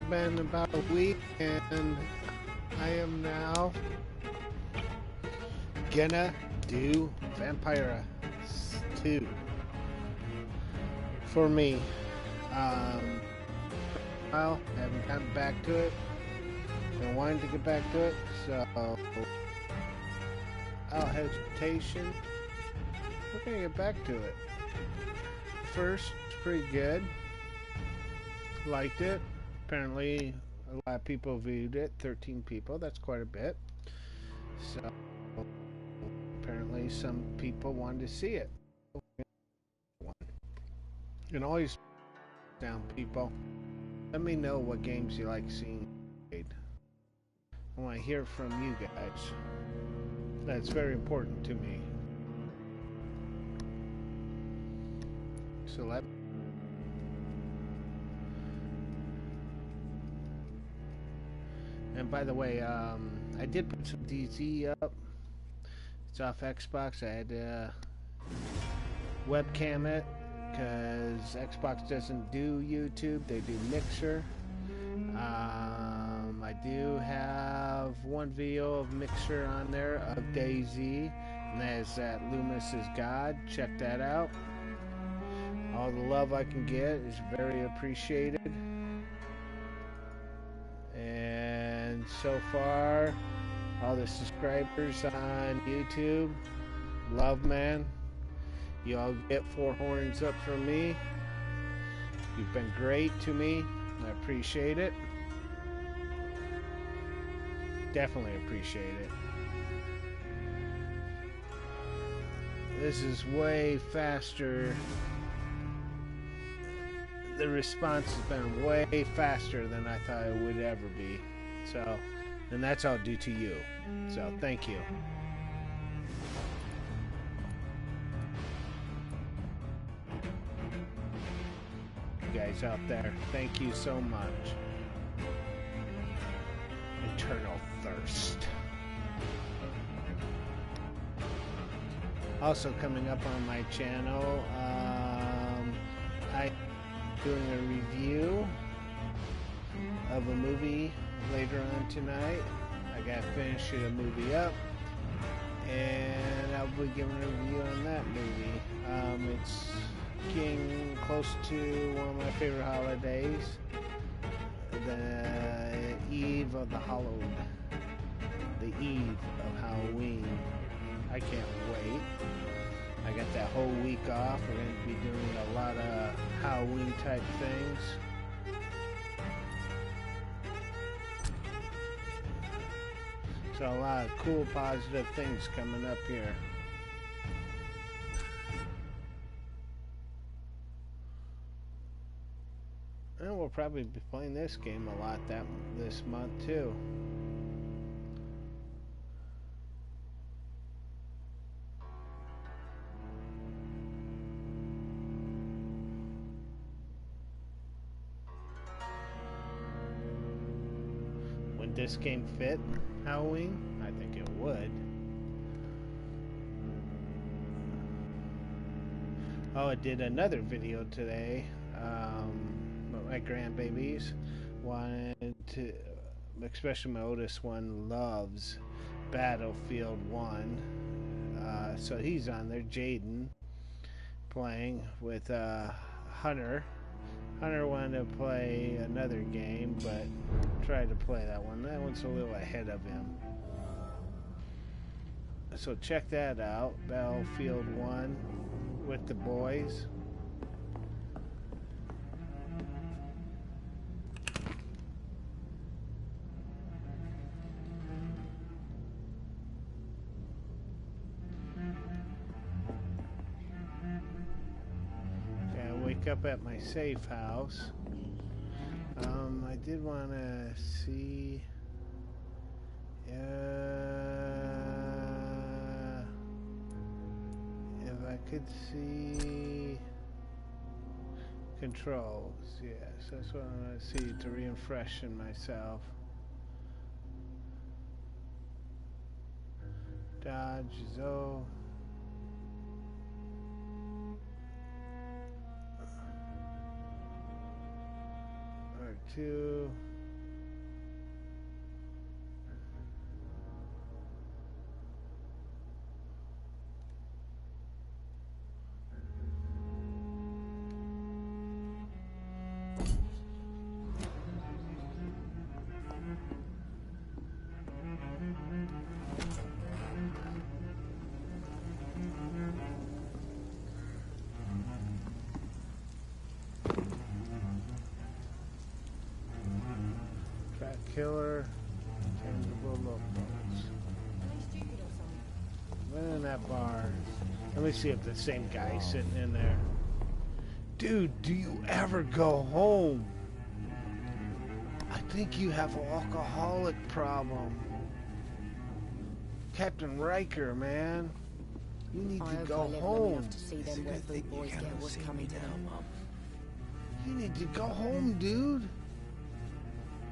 been about a week, and I am now gonna do Vampyr 2 for me. Um, well, I haven't gotten back to it. Been wanting to get back to it, so without hesitation, we're gonna get back to it. First, it's pretty good. Liked it. Apparently, a lot of people viewed it. 13 people. That's quite a bit. So apparently, some people wanted to see it. And always down, people. Let me know what games you like seeing. I want to hear from you guys. That's very important to me. So let. And by the way, I did put some DZ up. It's off Xbox. I had to webcam it because Xbox doesn't do YouTube. They do Mixer. I do have one video of Mixer on there of DayZ, and that is at Loomisgod. Check that out. All the love I can get is very appreciated. And so far, all the subscribers on YouTube, love, man. You all get 4 horns up from me. You've been great to me. I appreciate it. Definitely appreciate it. This is way faster. The response has been way faster than I thought it would ever be. So, and that's all due to you. So, thank you. You guys out there, thank you so much. Eternal thirst. Also coming up on my channel, I'm doing a review of a movie later on tonight. I got finishing a movie up, and I'll be giving a review on that movie. It's getting close to one of my favorite holidays, the Eve of the Hallowed, the Eve of Halloween. I can't wait. I got that whole week off. We're going to be doing a lot of Halloween type things. So a lot of cool positive things coming up here. And we'll probably be playing this game a lot this month too. Would this game fit Halloween? I think it would. Oh, I did another video today. My grandbabies wanted to, especially my oldest one, loves Battlefield 1. So he's on there, Jaden, playing with Hunter. Hunter wanted to play another game, but tried to play that one. That one's a little ahead of him. So check that out, Battlefield 1 with the boys. Up at my safe house. I did want to see if I could see controls. Yes, that's what I want to see to refreshen myself. Dodge, Zo. R2. killer. Tangible locals. Been in that bar. Let me see if the same guy's sitting in there. Dude, do you ever go home? I think you have an alcoholic problem. Captain Riker, man. You need to go home. To see them wet food boys get what's coming to them. You need to go home, dude.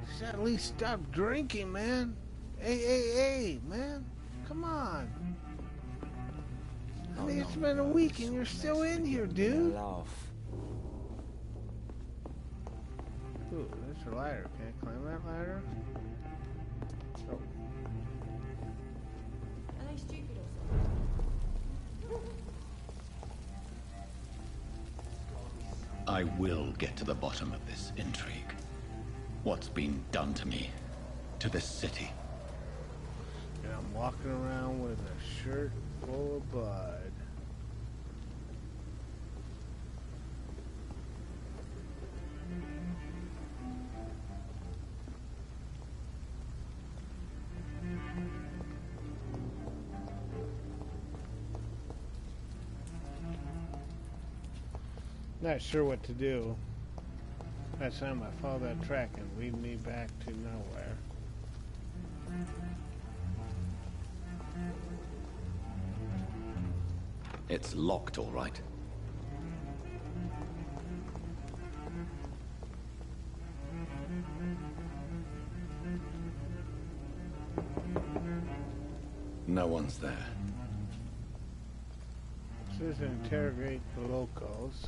Just at least stop drinking, man. Hey, man. Come on. I mean, it's been a week and you're still in here, dude. Ooh, there's a ladder. Can I climb that ladder? Oh. Are they stupid or something? I will get to the bottom of this intrigue. What's been done to me, to this city. And I'm walking around with a shirt full of blood. Not sure what to do. Last time I followed that track and lead me back to nowhere. It's locked, all right. No one's there. This is interrogate the locals.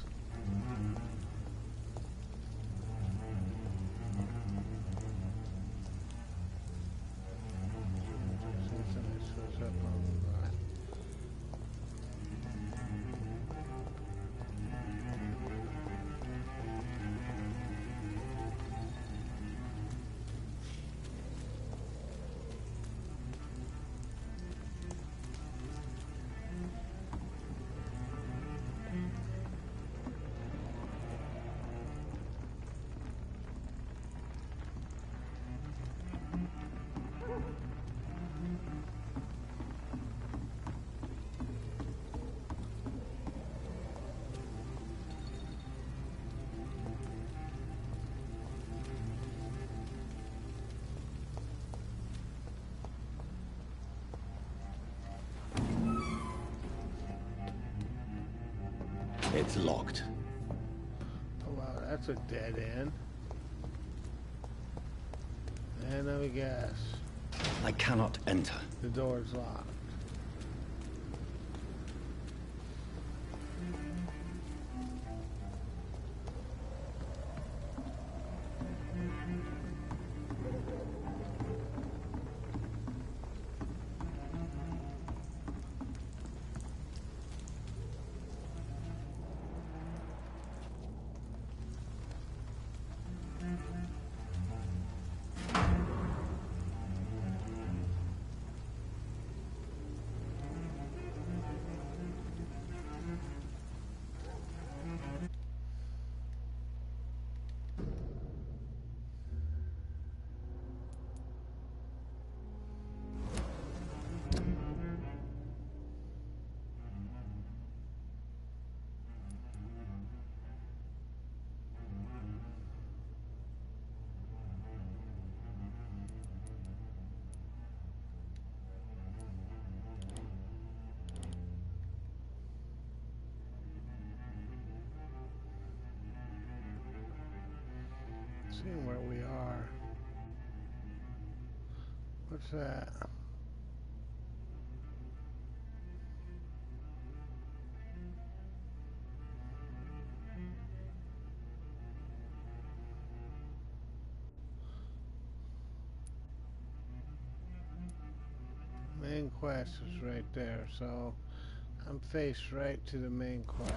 It's locked. Oh wow, that's a dead end. And let me guess. I cannot enter. The door's locked. Seeing where we are. What's that? Main quest is right there, so I'm faced right to the main quest.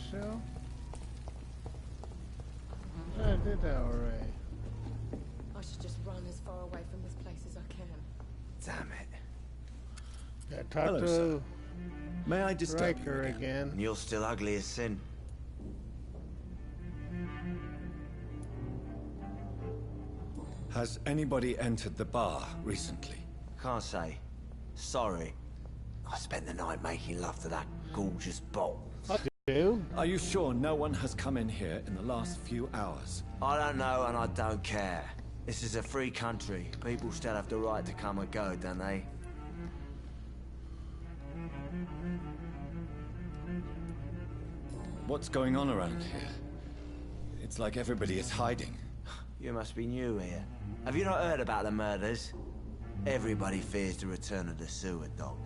Still? it? Alright. I should just run as far away from this place as I can. Damn it. Yeah, talk Hello, to sir. May I disturb you Riker again? again. And you're still ugly as sin. Has anybody entered the bar recently? Can't say. Sorry. I spent the night making love to that gorgeous bottle. I do. Are you sure no one has come in here in the last few hours? I don't know and I don't care. This is a free country. People still have the right to come and go, don't they? What's going on around here? It's like everybody is hiding. You must be new here. Have you not heard about the murders? Everybody fears the return of the sewer dog.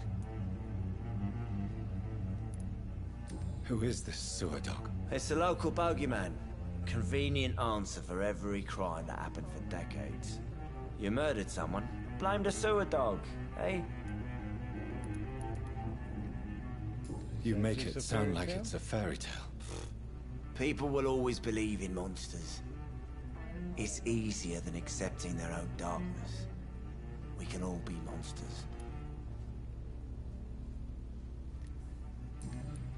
Who is this sewer dog? It's the local bogeyman. Convenient answer for every crime that happened for decades. You murdered someone, blame the sewer dog, eh? You make Is it this a sound fairy like tale? it's a fairy tale. People will always believe in monsters. It's easier than accepting their own darkness. We can all be monsters.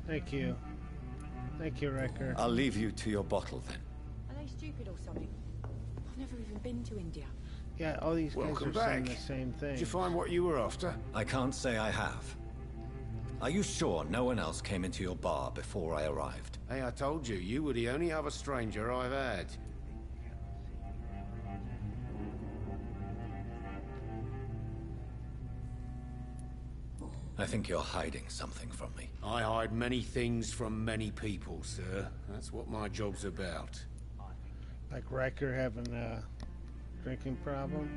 Thank you. Thank you, Riker. I'll leave you to your bottle then. Are they stupid or something? I've never even been to India. Yeah, all these guys Welcome are saying back. the same thing. Did you find what you were after? I can't say I have. Are you sure no one else came into your bar before I arrived? Hey, I told you, you were the only other stranger I've had. I think you're hiding something from me. I hide many things from many people, sir. That's what my job's about. Like Riker having a drinking problem.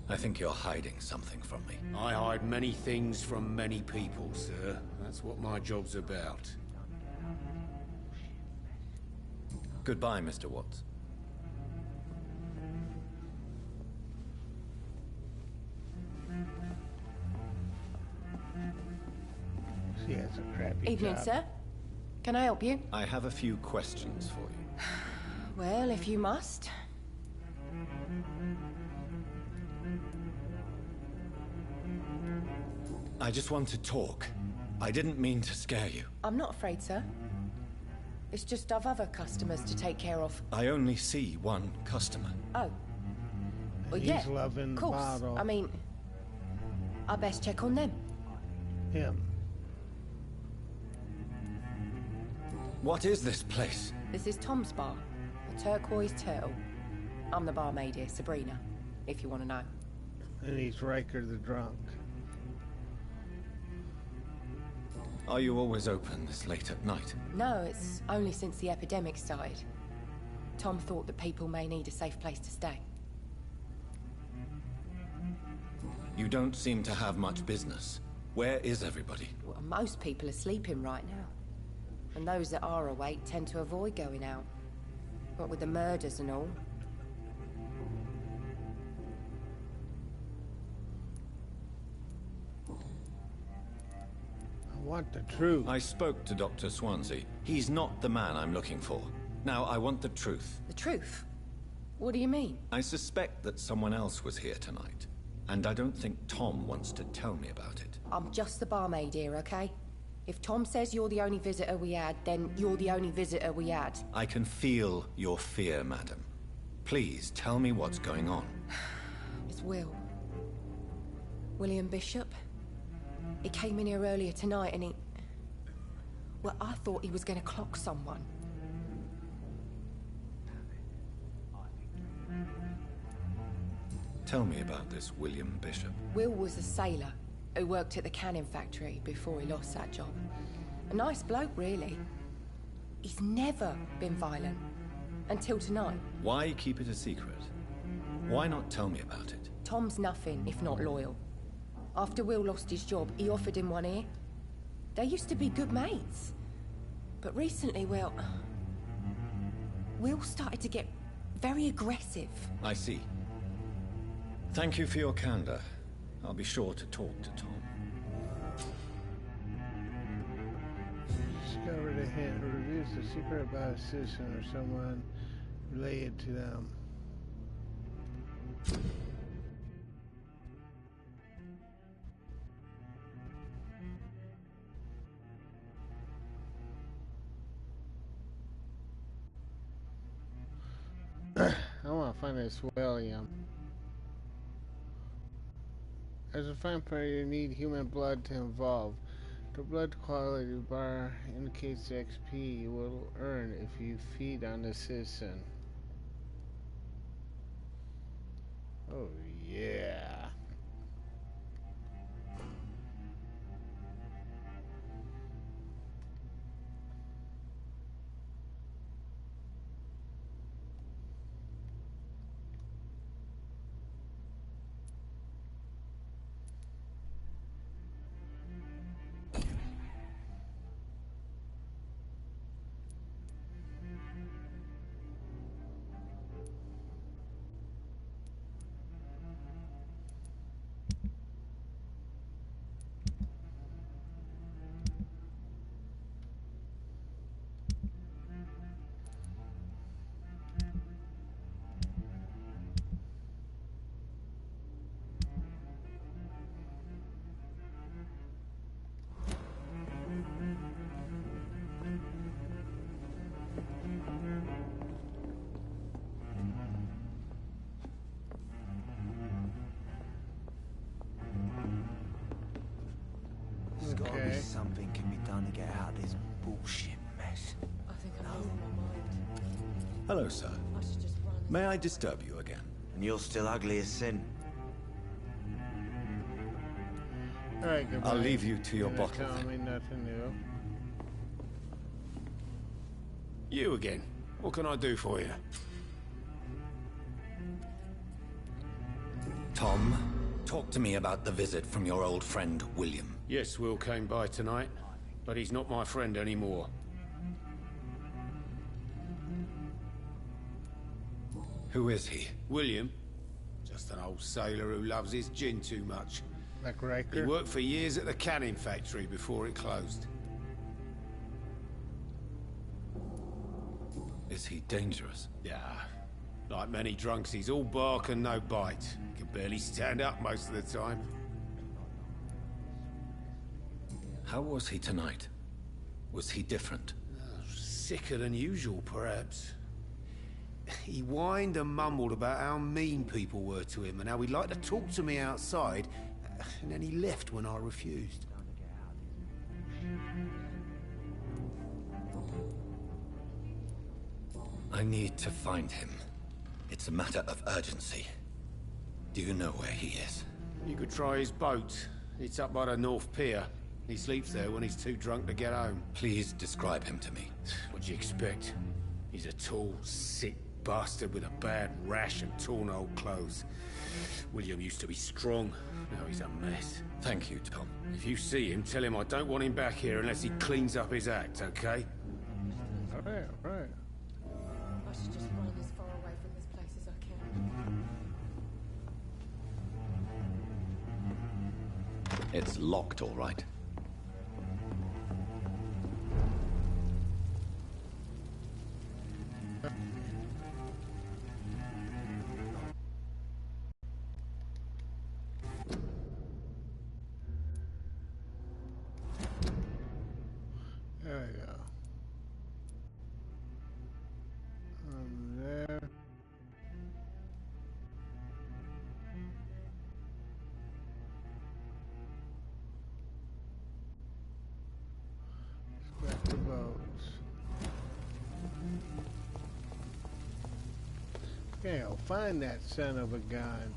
I think you're hiding something from me. I hide many things from many people, sir. That's what my job's about. Goodbye, Mr. Watts. She has a crappy Evening, job. sir. Can I help you? I have a few questions for you. Well, if you must. I just want to talk. I didn't mean to scare you. I'm not afraid, sir. It's just I've other customers to take care of. I only see one customer. Oh. Well, He's yeah, loving of the course. bottle. I mean, I best check on them. Him. What is this place? This is Tom's bar, a turquoise turtle. I'm the barmaid here, Sabrina, if you want to know. And he's Riker the drunk. Are you always open this late at night? No, it's only since the epidemic started. Tom thought that people may need a safe place to stay. You don't seem to have much business. Where is everybody? Well, most people are sleeping right now. And those that are awake tend to avoid going out. What with the murders and all. I want the truth. I spoke to Dr. Swansea. He's not the man I'm looking for. Now, I want the truth. The truth? What do you mean? I suspect that someone else was here tonight. And I don't think Tom wants to tell me about it. I'm just the barmaid here, okay? If Tom says you're the only visitor we had, then you're the only visitor we had. I can feel your fear, madam. Please, tell me what's going on. It's Will. William Bishop. He came in here earlier tonight and he... Well, I thought he was going to clock someone. Tell me about this William Bishop. Will was a sailor who worked at the canning factory before he lost that job. A nice bloke, really. He's never been violent. Until tonight. Why keep it a secret? Why not tell me about it? Tom's nothing if not loyal. After Will lost his job, he offered him one ear. They used to be good mates. But recently, well... Will started to get very aggressive. I see. Thank you for your candor. I'll be sure to talk to Tom. discovered a hint or reveals a secret about a citizen or someone related to them. I want to find this William. As a vampire, you need human blood to evolve. The blood quality bar indicates the XP you will earn if you feed on the citizen. Oh yeah. There's gotta be something can be done to get out of this bullshit mess. I think I'm losing my mind. Hello, sir. I should just run. May I disturb you again? And you're still ugly as sin. Alright, goodbye. I'll leave you to your You're bottle telling me then. nothing new. You again. What can I do for you? Tom, talk to me about the visit from your old friend, William. Yes, Will came by tonight, but he's not my friend anymore. Who is he? William? Just an old sailor who loves his gin too much. Like He Riker? worked for years at the canning factory before it closed. Is he dangerous? Yeah. Like many drunks, he's all bark and no bite. He can barely stand up most of the time. How was he tonight? Was he different? Sicker than usual, perhaps. He whined and mumbled about how mean people were to him and how he'd like to talk to me outside, and then he left when I refused. I need to find him. It's a matter of urgency. Do you know where he is? You could try his boat. It's up by the North Pier. He sleeps there when he's too drunk to get home. Please describe him to me. What'd you expect? He's a tall, sick bastard with a bad rash and torn old clothes. William used to be strong. Now he's a mess. Thank you, Tom. If you see him, tell him I don't want him back here unless he cleans up his act, okay? Alright, alright. I should just run as far away from this place as I can. It's locked, all right. There we go. There. Back to boats. Okay, I'll find that son of a gun.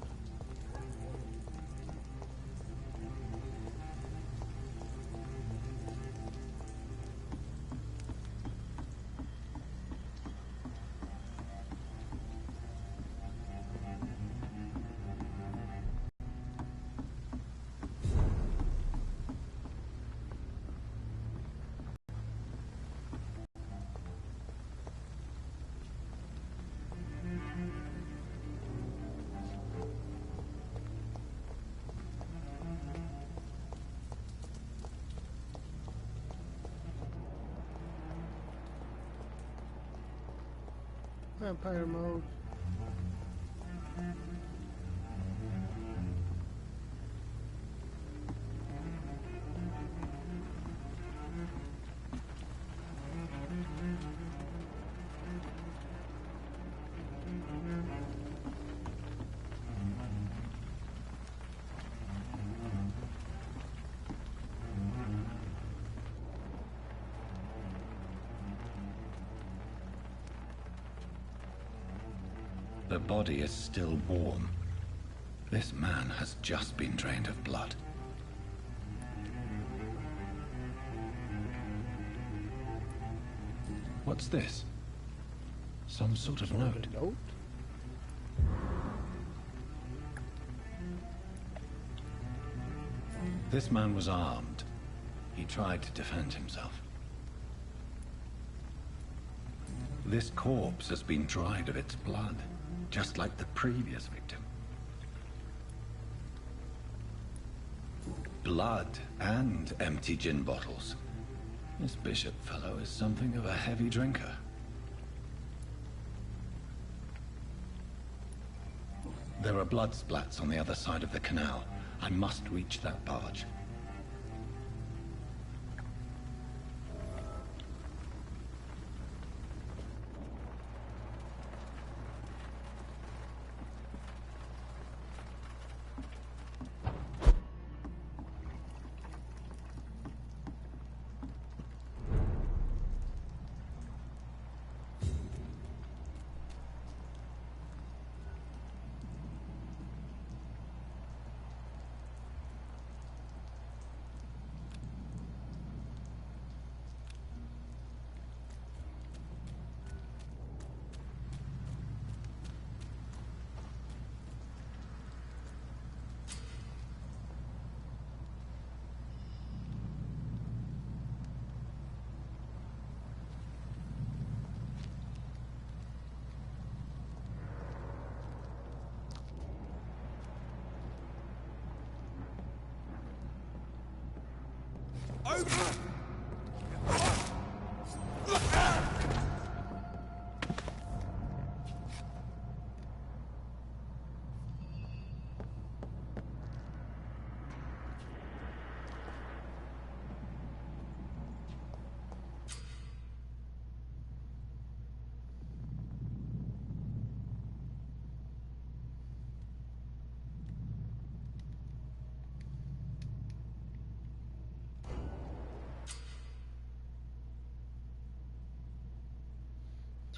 Vampire mode. The body is still warm. This man has just been drained of blood. What's this? Some sort of note. This man was armed. He tried to defend himself. This corpse has been dried of its blood, just like the previous victim. Blood and empty gin bottles. This bishop fellow is something of a heavy drinker. There are blood splats on the other side of the canal. I must reach that barge.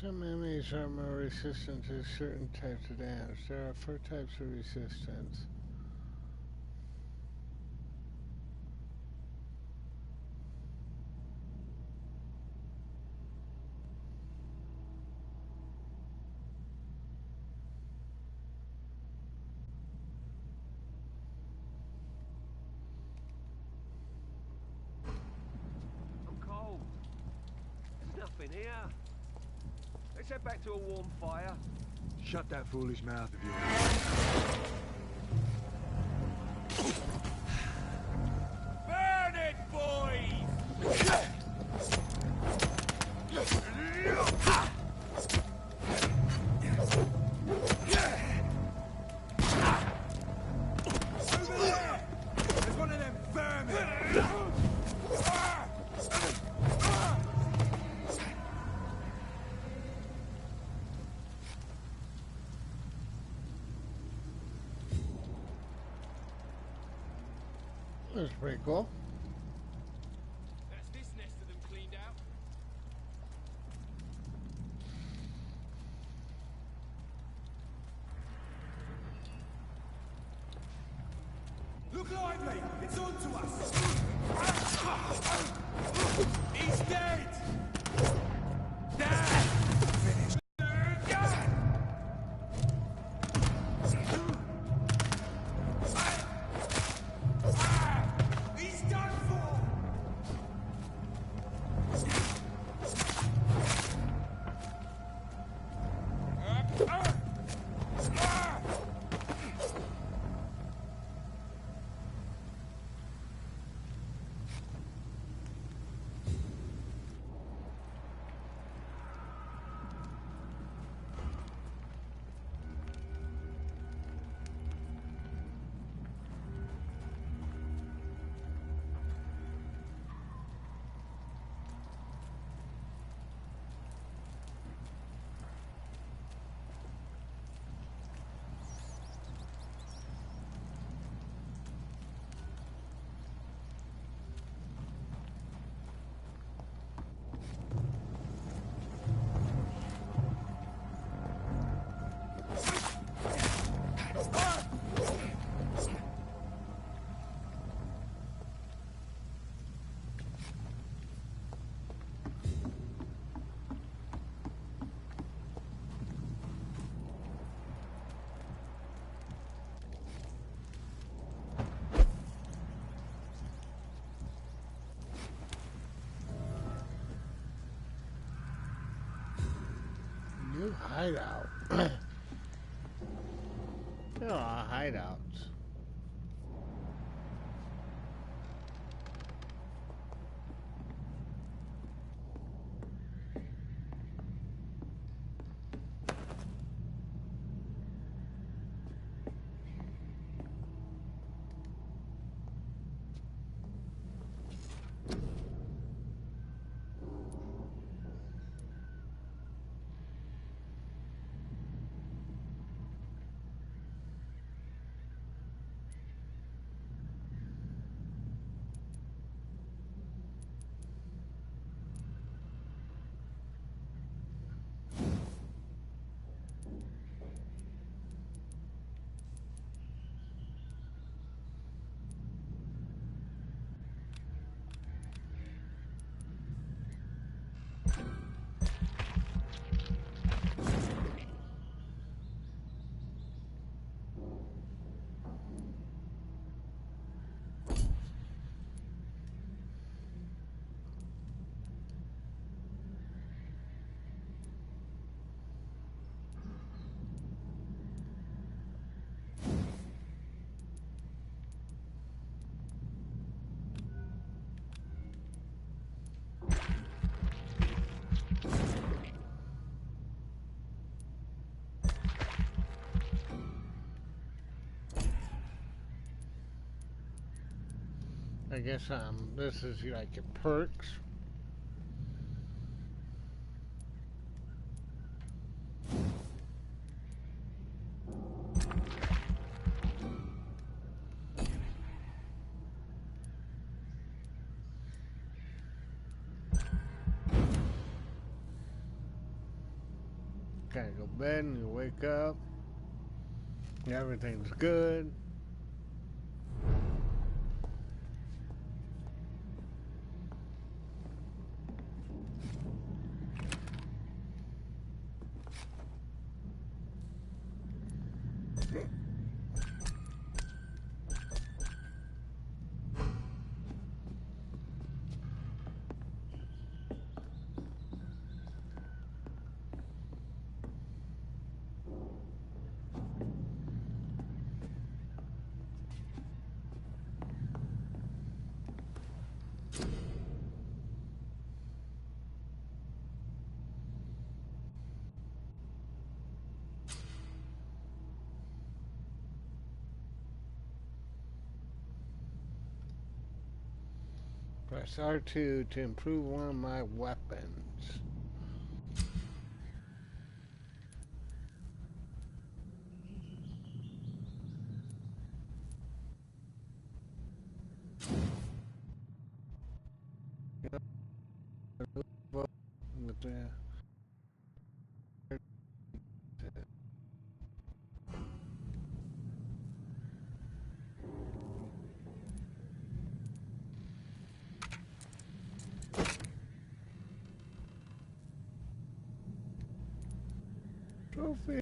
Some enemies are more resistant to certain types of damage. There are 4 types of resistance. I'm cold. There's nothing here. Let's head back to a warm fire. Shut that foolish mouth of yours. Burn it, boys! Over there! There's one of them vermin! That's pretty cool. That's this nest of them cleaned out. Look lively! It's on to us! He's dead! Dead! Finished. He's done for! New hideout. There are a lot of hideouts. I guess this is like your perks. Gotta go to bed and you wake up. Everything's good. Press R2 to improve one of my weapons. Trophy.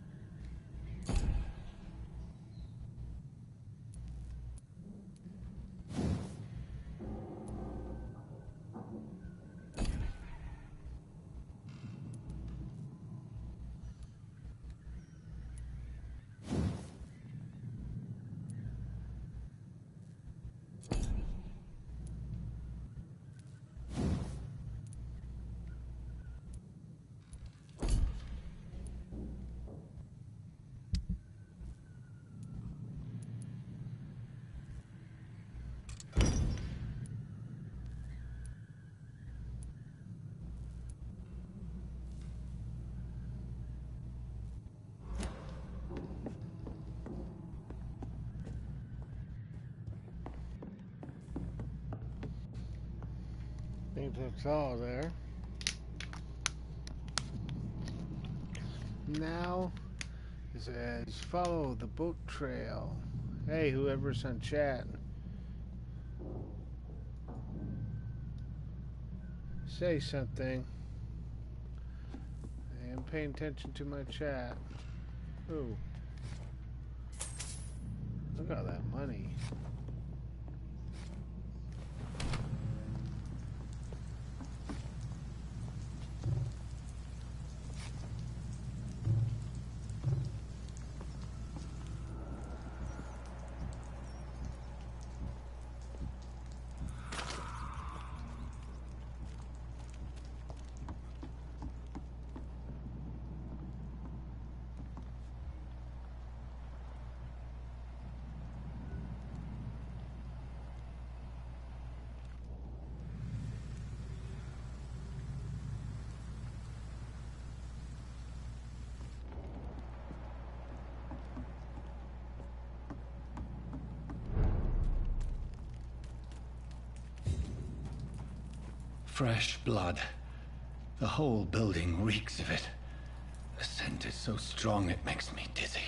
I think that's all there. Now it says follow the boat trail. Hey, whoever's on chat, say something. I am paying attention to my chat. Ooh. Look at all that money. Fresh blood. The whole building reeks of it. The scent is so strong it makes me dizzy.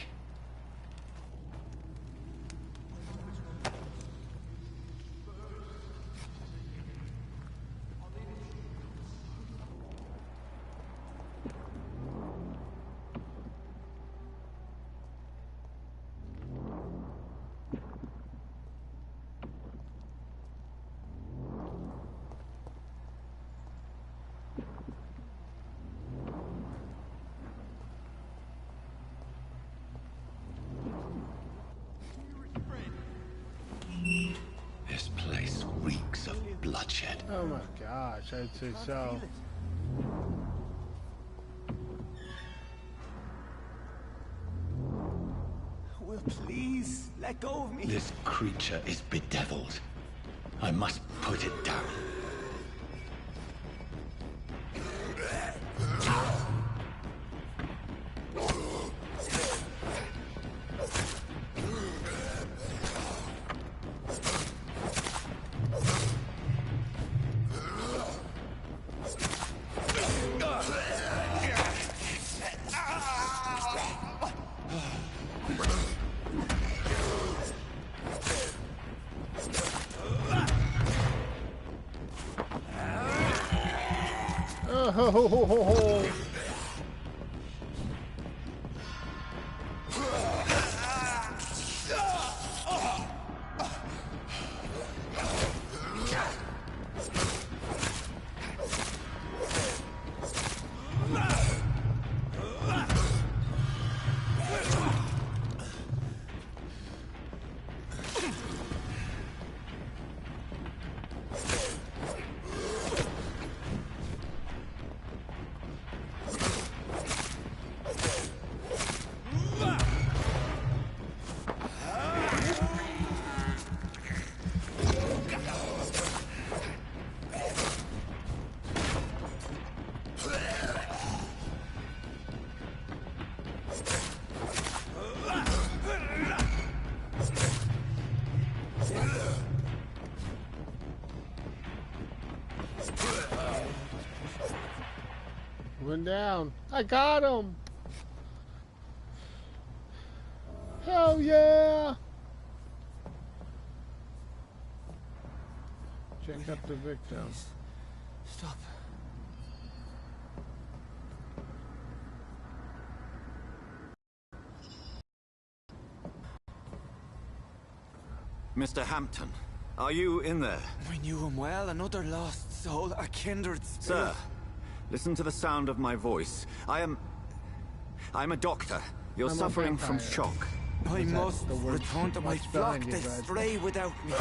This place reeks of bloodshed. Oh my gosh, I'd say so. Will please let go of me. This creature is bedeviled. I must put it down. Oh, went down. I got him. Hell yeah. Check up the victim. Please, stop. Mr. Hampton, are you in there? I knew him well, another lost soul, a kindred spirit. Sir, listen to the sound of my voice. I'm a doctor. You're I'm a suffering from vampire. shock. I Is that must the word return to my what's flock. behind you, They Brad? stray without me.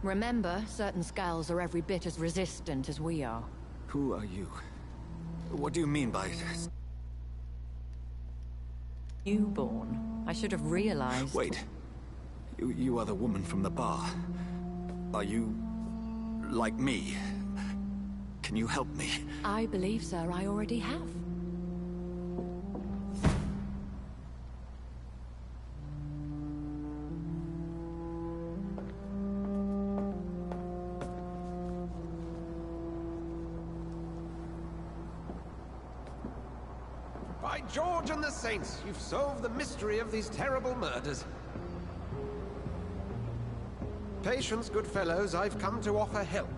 Remember, certain skulls are every bit as resistant as we are. Who are you? What do you mean by this? Newborn. I should have realized. Wait. You are the woman from the bar. Are you... like me? Can you help me? I believe, sir, I already have. By George and the Saints, you've solved the mystery of these terrible murders. Patience, good fellows, I've come to offer help.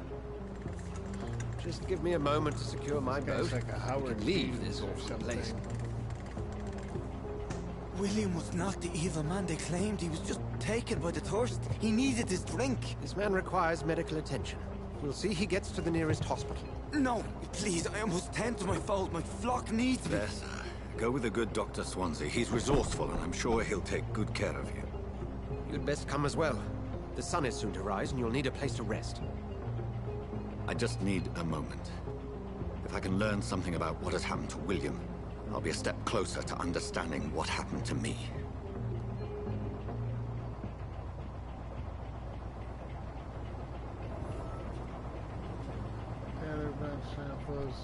Just give me a moment to secure my This guy's boat. like a Howard and leave Hughes this or awful something. place. William was not the evil man they claimed. He was just taken by the thirst. He needed his drink. This man requires medical attention. We'll see he gets to the nearest hospital. No, please, I must tend to my fold. My flock needs me. There, sir. Go with the good Dr. Swansea. He's resourceful, and I'm sure he'll take good care of you. You'd best come as well. The sun is soon to rise, and you'll need a place to rest. I just need a moment. If I can learn something about what has happened to William, I'll be a step closer to understanding what happened to me. Gather blood samples.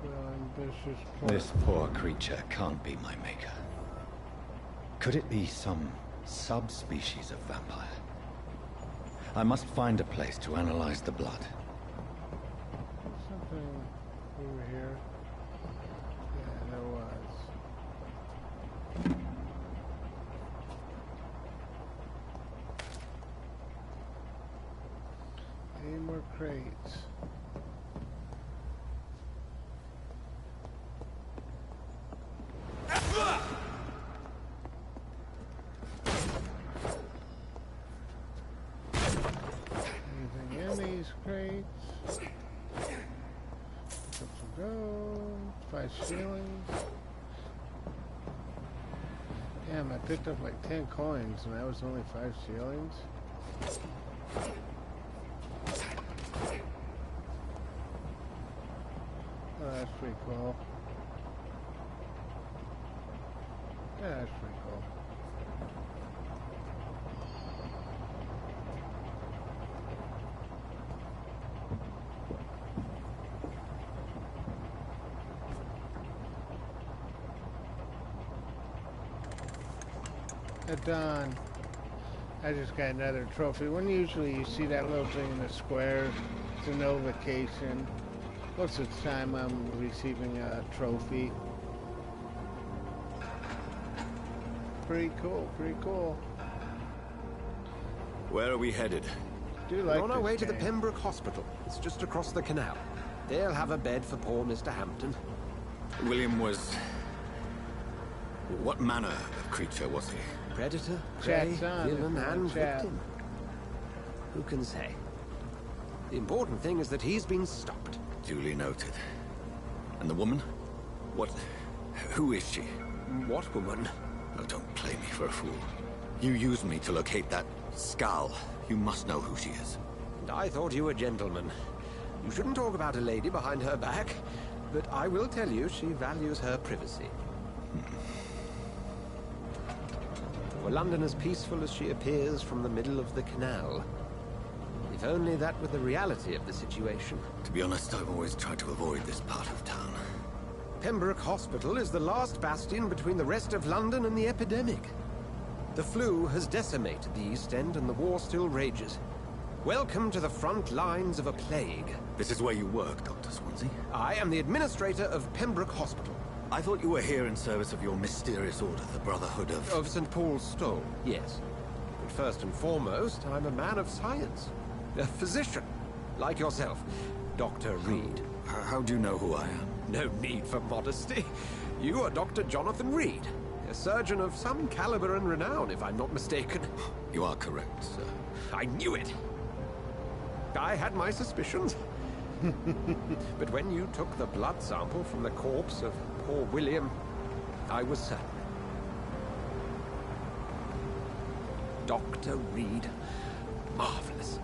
Well, ambitious plot. This poor creature can't be my maker. Could it be some subspecies of vampire? I must find a place to analyze the blood. Something over here. Yeah, there was. Any more crates? Anything in these crates? Some gold, 5 shillings. Damn, I picked up like 10 coins and that was only 5 shillings. Oh, that's pretty cool. Yeah, that's pretty cool. Done. I just got another trophy. When usually you see that little thing in the square, it's a notification. Most of the time I'm receiving a trophy. Pretty cool, pretty cool. Where are we headed? Do like We're on our way this to the game. Pembroke Hospital. It's just across the canal. They'll have a bed for poor Mr. Hampton. William was... What manner of creature was he? Predator, Chat's prey, on, villain, if you and want chat. victim. Who can say? The important thing is that he's been stopped. Duly noted. And the woman? What... Who is she? What woman? Oh, don't play me for a fool. You used me to locate that skull. You must know who she is. I thought you a gentleman. You shouldn't talk about a lady behind her back, but I will tell you she values her privacy. Were London as peaceful as she appears from the middle of the canal? If only that were the reality of the situation. To be honest, I've always tried to avoid this part of town. Pembroke Hospital is the last bastion between the rest of London and the epidemic. The flu has decimated the East End and the war still rages. Welcome to the front lines of a plague. This is where you work, Dr. Swansea? I am the administrator of Pembroke Hospital. I thought you were here in service of your mysterious order, the Brotherhood of... Of St. Paul's Stole, yes. But first and foremost, I'm a man of science. A physician, like yourself, Dr. Reed. How do you know who I am? No need for modesty. You are Dr. Jonathan Reed, a surgeon of some caliber and renown, if I'm not mistaken. You are correct, sir. I knew it! I had my suspicions. But when you took the blood sample from the corpse of poor William, I was certain. Dr. Reed. Marvelous.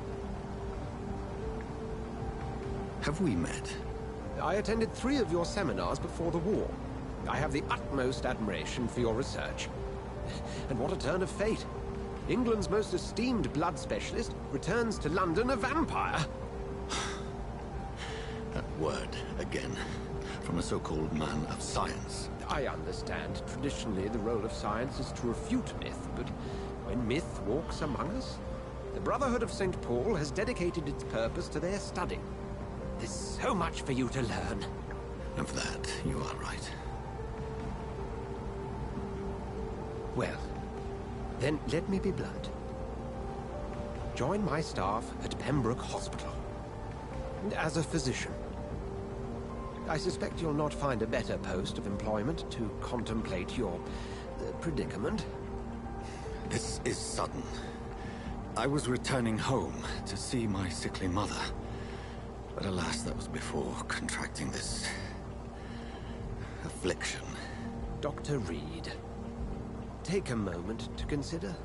Have we met? I attended 3 of your seminars before the war. I have the utmost admiration for your research. And what a turn of fate. England's most esteemed blood specialist returns to London a vampire. That word, again, from a so-called man of science. I understand. Traditionally, the role of science is to refute myth, but when myth walks among us, the Brotherhood of St. Paul has dedicated its purpose to their study. There's so much for you to learn. And for that, you are right. Well, then let me be blunt. Join my staff at Pembroke Hospital. As a physician. I suspect you'll not find a better post of employment to contemplate your predicament. This is sudden. I was returning home to see my sickly mother. But alas, that was before contracting this... affliction. Dr. Reed, take a moment to consider.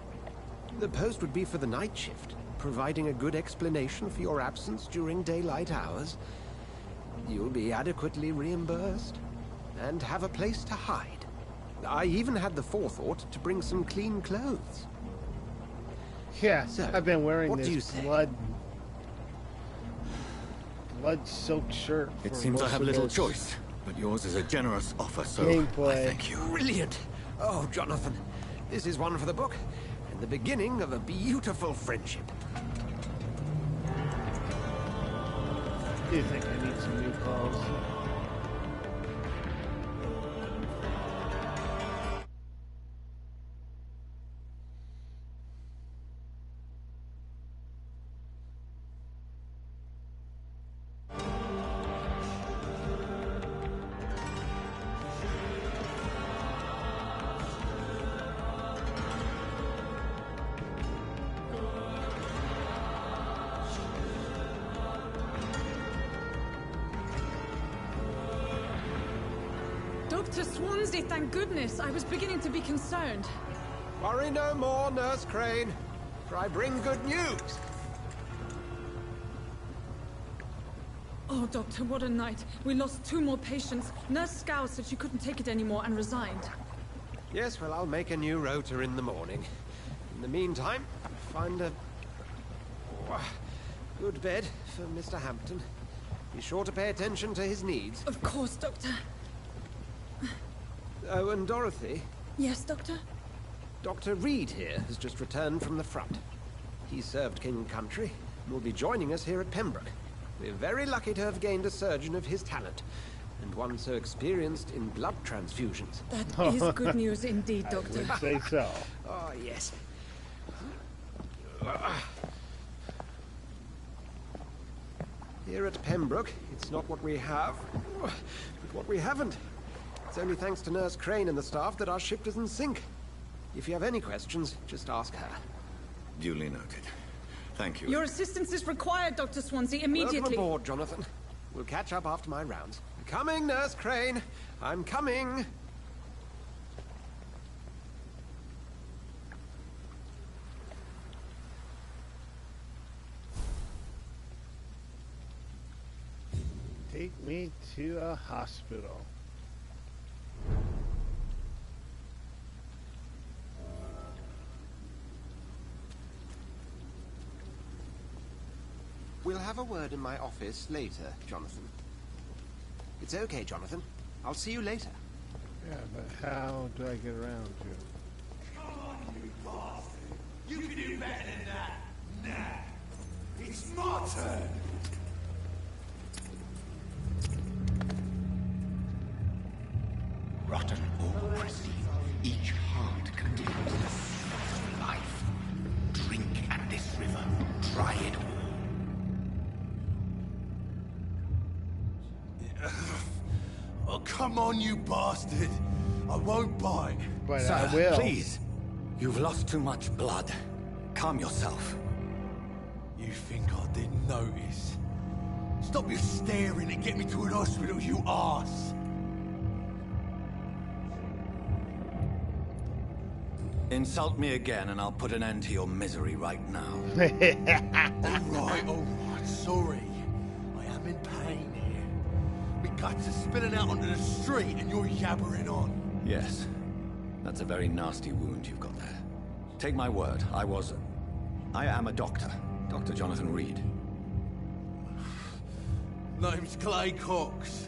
The post would be for the night shift, providing a good explanation for your absence during daylight hours. You'll be adequately reimbursed, and have a place to hide. I even had the forethought to bring some clean clothes. Yeah, So, I've been wearing what do you this say? blood-soaked shirt. It for seems I most have of little this choice, but yours is a generous offer, so gameplay. I thank you. Brilliant! Oh, Jonathan, This is one for the book, and the beginning of a beautiful friendship. Do you think I need some new clothes? Dr. Swansea, thank goodness. I was beginning to be concerned. Worry no more, Nurse Crane, for I bring good news. Oh, Doctor, what a night. We lost 2 more patients. Nurse Scow said she couldn't take it anymore and resigned. Yes, well, I'll make a new rota in the morning. In the meantime, find a good bed for Mr. Hampton. Be sure to pay attention to his needs. Of course, Doctor. Oh, and Dorothy? Yes, Doctor? Dr. Reed here has just returned from the front. He served King Country and will be joining us here at Pembroke. We're very lucky to have gained a surgeon of his talent, and one so experienced in blood transfusions. That is good news indeed, Doctor. I would say so. Oh, yes. Here at Pembroke, it's not what we have, but what we haven't. It's only thanks to Nurse Crane and the staff that our ship doesn't sink. If you have any questions, just ask her. Duly noted. Thank you. Your assistance is required, Dr. Swansea, immediately. Welcome aboard, Jonathan. We'll catch up after my rounds. I'm coming, Nurse Crane. I'm coming. Take me to a hospital. We'll have a word in my office later, Jonathan. It's okay, Jonathan. I'll see you later. Yeah, but how do I get around to? Come on, you bastard! You can do better than that! Nah! It's my turn! Rotten or pristine, each heart contains the source of life. Drink at this river, try it all. Oh, come on, you bastard! I won't bite. But Sir, I will. please. You've lost too much blood. Calm yourself. You think I didn't notice? Stop your staring and get me to an hospital, you arse! Insult me again and I'll put an end to your misery right now. Alright, sorry. I am in pain here. My guts are spilling out onto the street and you're yabbering on. Yes. That's a very nasty wound you've got there. Take my word, I am a doctor. Dr. Jonathan Reed. Name's Clay Cox.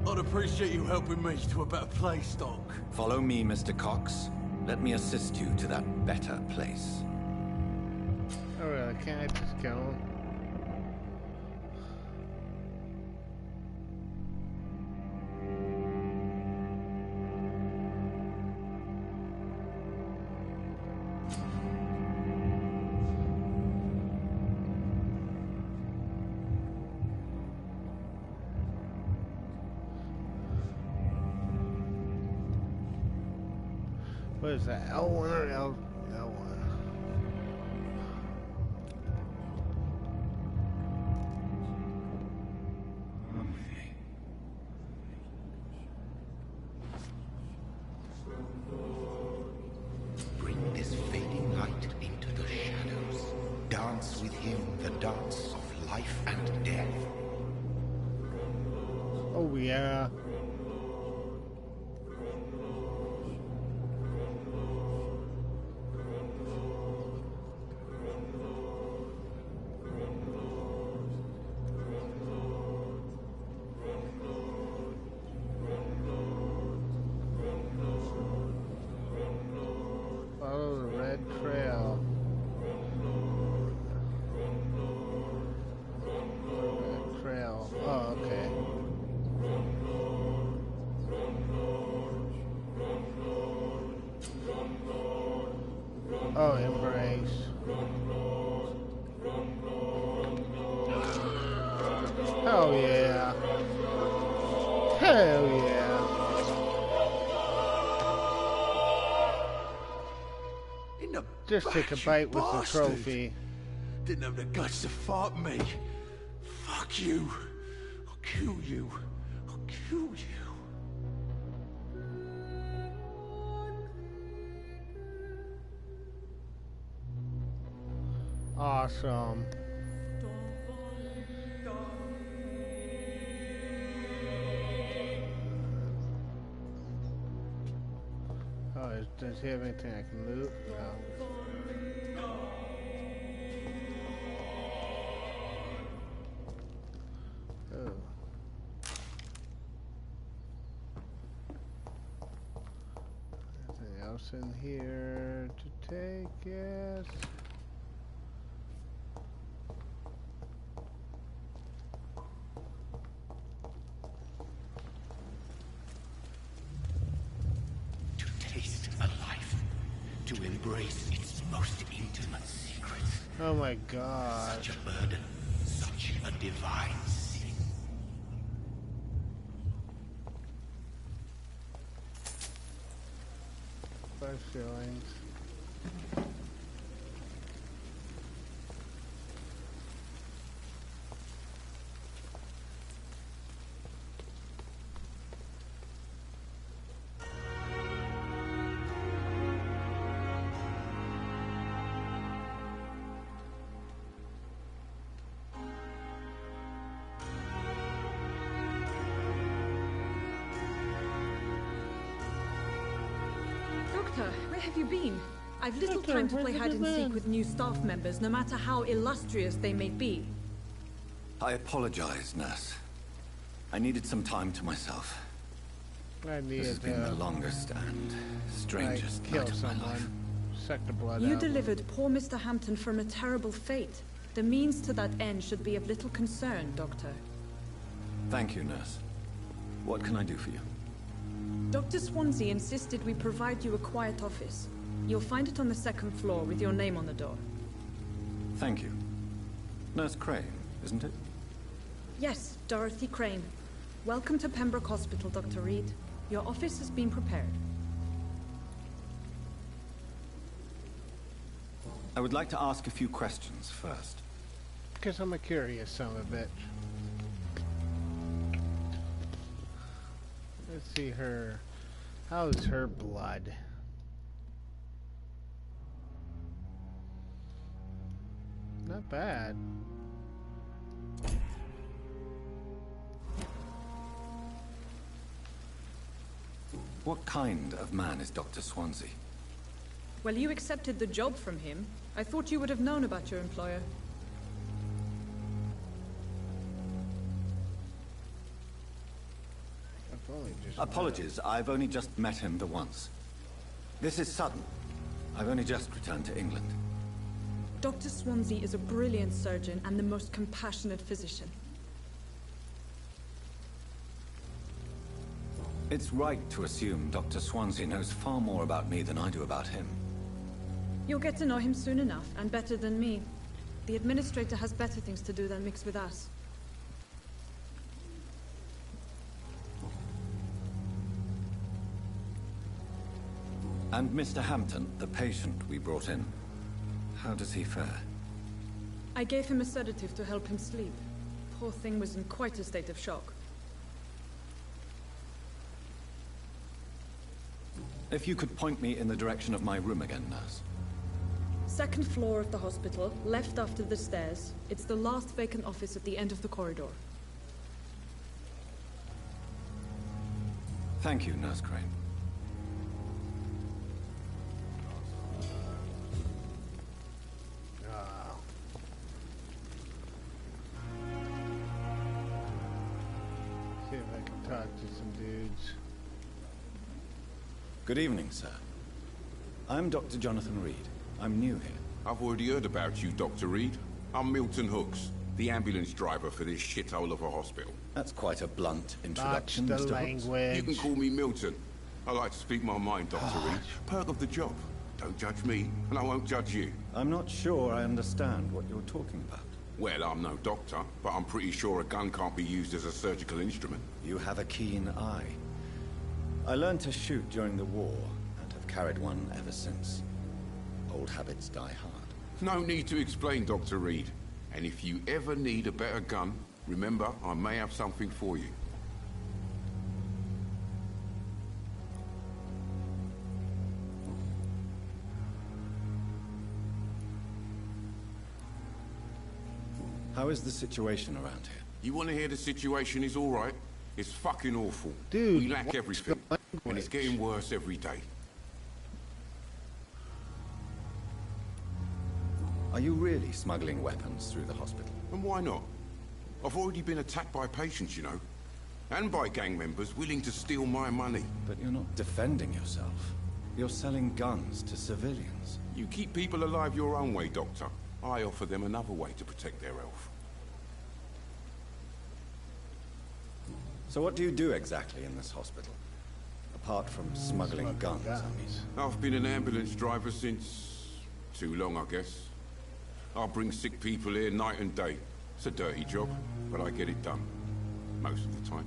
I'd appreciate you helping me to a better place, Doc. Follow me, Mr. Cox. Let me assist you to that better place. Oh, really? Can't I just go? What is that? L1 or L1? Bring this fading light into the shadows. Dance with him the dance of life and death. Oh, yeah. nice. Oh yeah. Hell yeah. Just take a bite with the trophy. Didn't have the guts to fight me. Fuck you. I'll kill you. I'll kill you. Awesome. Oh, does he have anything I can loot? No. Oh. Anything else in here to take? Yes. To embrace its most intimate secrets. Oh my God. Such a burden, such a divine sin. Five shillings. Doctor, where have you been? I've little time to play hide and seek with new staff members, no matter how illustrious they may be. I apologize, nurse. I needed some time to myself. This has been the longest and strangest night of my life. Suck the blood You out. delivered poor Mr. Hampton from a terrible fate. The means to that end should be of little concern, Doctor. Thank you, nurse. What can I do for you? Dr. Swansea insisted we provide you a quiet office. You'll find it on the second floor with your name on the door. Thank you. Nurse Crane, isn't it? Yes, Dorothy Crane. Welcome to Pembroke Hospital, Dr. Reed. Your office has been prepared. I would like to ask a few questions first. Because I'm a curious son of a bitch. Let's see her. How's her blood? Not bad. What kind of man is Dr. Swansea? Well, you accepted the job from him. I thought you would have known about your employer. Apologies, I've only just met him the once. This is sudden. I've only just returned to England. Dr. Swansea is a brilliant surgeon and the most compassionate physician. It's right to assume Dr. Swansea knows far more about me than I do about him. You'll get to know him soon enough, and better than me. The administrator has better things to do than mix with us. And Mr. Hampton, the patient we brought in, how does he fare? I gave him a sedative to help him sleep. Poor thing was in quite a state of shock. If you could point me in the direction of my room again, nurse. Second floor of the hospital, left after the stairs. It's the last vacant office at the end of the corridor. Thank you, Nurse Crane. See if I can talk to some dudes. Good evening, sir. I'm Dr. Jonathan Reed. I'm new here. I've already heard about you, Dr. Reed. I'm Milton Hooks, the ambulance driver for this shithole of a hospital. That's quite a blunt introduction, That's the Mr. Hooks. language. You can call me Milton. I like to speak my mind, Dr. Reed. Perk of the job. Don't judge me, and I won't judge you. I'm not sure I understand what you're talking about. Well, I'm no doctor, but I'm pretty sure a gun can't be used as a surgical instrument. You have a keen eye. I learned to shoot during the war, and have carried one ever since. Old habits die hard. No need to explain, Dr. Reed. And if you ever need a better gun, remember, I may have something for you. How is the situation around here? You want to hear the situation is all right? It's fucking awful. Dude, we lack everything, and it's getting worse every day. Are you really smuggling weapons through the hospital? And why not? I've already been attacked by patients, you know. And by gang members willing to steal my money. But you're not defending yourself. You're selling guns to civilians. You keep people alive your own way, Doctor. I offer them another way to protect their health. So what do you do exactly in this hospital? Apart from smuggling guns, I mean. I've been an ambulance driver since... too long, I guess. I bring sick people here night and day. It's a dirty job, but I get it done. Most of the time.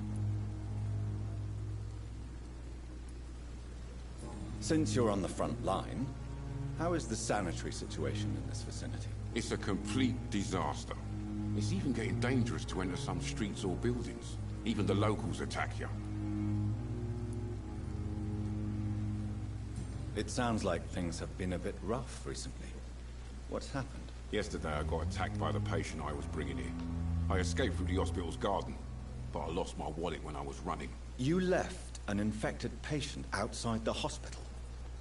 Since you're on the front line, how is the sanitary situation in this vicinity? It's a complete disaster. It's even getting dangerous to enter some streets or buildings. Even the locals attack you. It sounds like things have been a bit rough recently. What's happened? Yesterday I got attacked by the patient I was bringing here. I escaped through the hospital's garden, but I lost my wallet when I was running. You left an infected patient outside the hospital?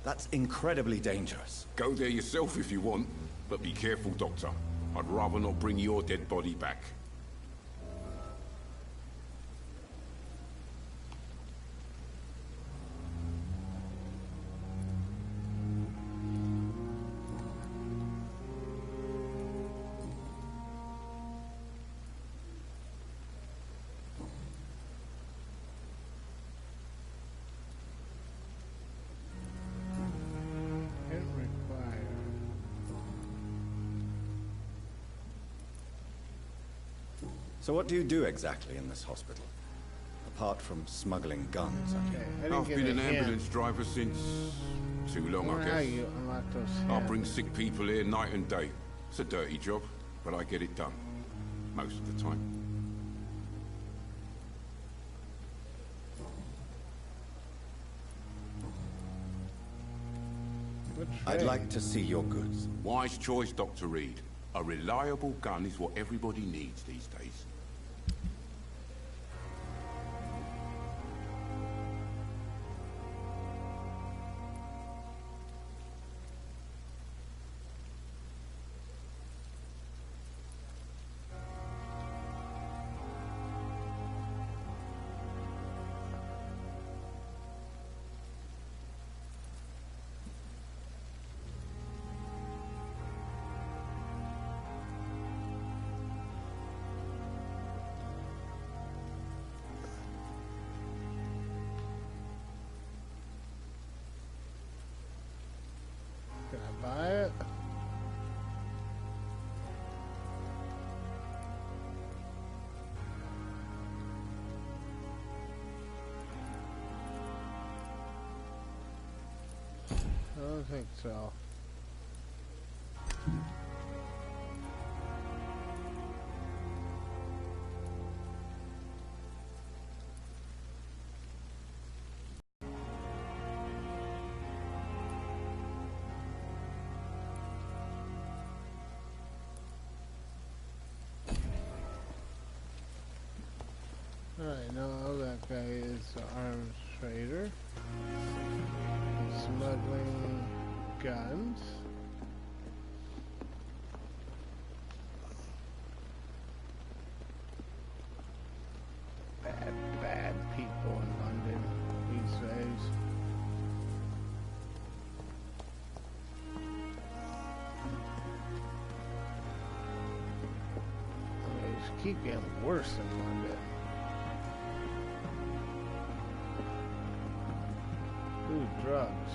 That's incredibly dangerous. Go there yourself if you want, but be careful, Doctor. I'd rather not bring your dead body back. So what do you do exactly in this hospital? Apart from smuggling guns, I mean. I've been an ambulance driver since... too long, I guess. I bring sick people here night and day. It's a dirty job, but I get it done. Most of the time. I'd like to see your goods. Wise choice, Dr. Reed. A reliable gun is what everybody needs these days. Can I buy it? I don't think so. Alright, now that guy is an arms trader. He's smuggling guns. Bad people in London these days. They just keep getting worse in London. Ooh, drugs.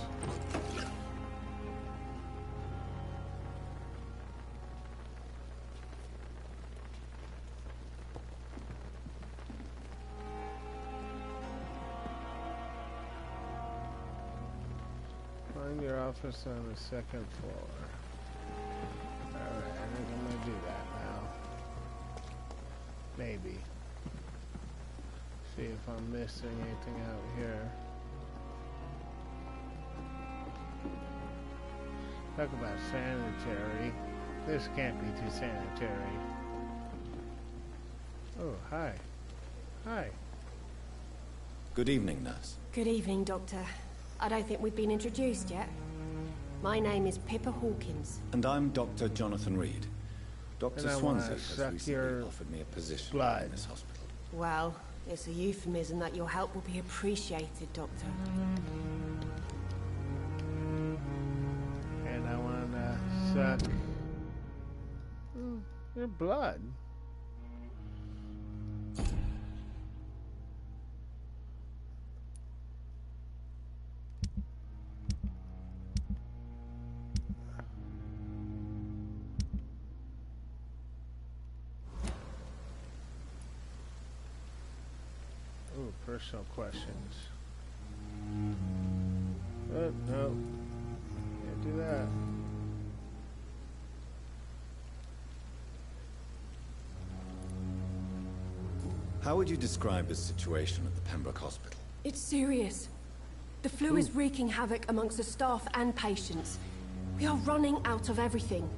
office on the second floor. Alright, I think I'm gonna do that now. Maybe. See if I'm missing anything out here. Talk about sanitary. This can't be too sanitary. Oh, hi. Hi. Good evening, nurse. Good evening, Doctor. I don't think we've been introduced yet. My name is Pippa Hawkins. And I'm Dr. Jonathan Reed. Dr. And I Swansea wanna has suck recently your offered me a position blood. in this hospital. Well, it's a euphemism that your help will be appreciated, Doctor. And I wanna suck your blood. Ooh, personal questions. Oh, no. Can't do that. How would you describe the situation at the Pembroke Hospital? It's serious. The flu is wreaking havoc amongst the staff and patients. We are running out of everything.